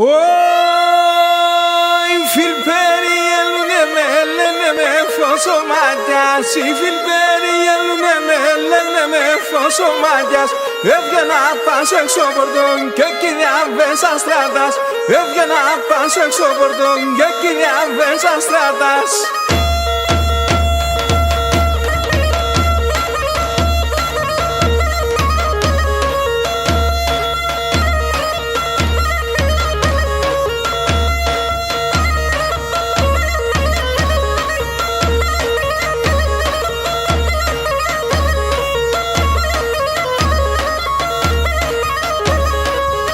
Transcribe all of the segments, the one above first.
Oi, filperielune melene me foso madias. I filperielune melene me foso madias. Έβγαινα πας έξω πορτόν και κυριάβες αστράτας. Έβγαινα πας έξω πορτόν και κυριάβες αστράτας.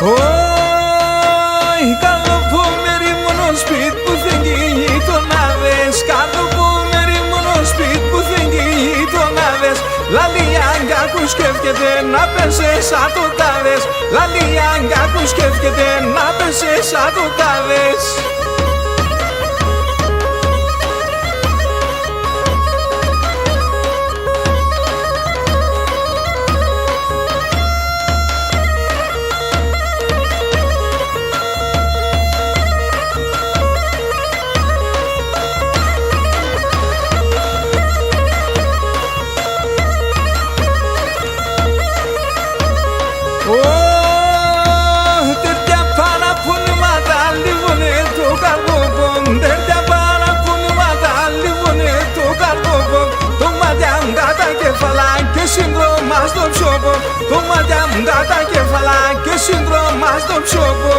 Oi, καλό που μέρη μόνο σπίτι που δεν γείτονάδες. Καλό που μέρη μόνο σπίτι που δεν γείτονάδες. Λαλιάγκα που σκέφτεται να πέσες σαν το τάδες. Λαλιάγκα που σκέφτεται να πέσες σαν το τάδες. Σύνδρομα στο ψώπο, το μάτια μου τα κεφαλά και σύνδρομα στο ψώπο.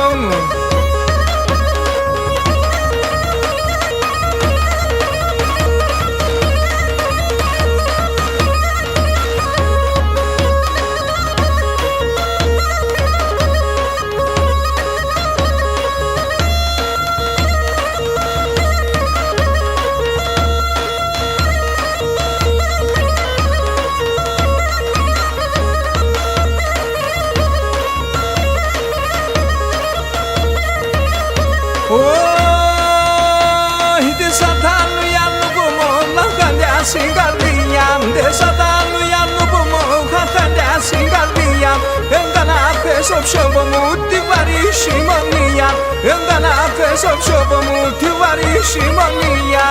Oi, de satanu ya no pomo, na kanya singardiya. De satanu ya no pomo, na kanya singardiya. Engana peso shobo muti varishimoniya. Engana peso shobo muti varishimoniya.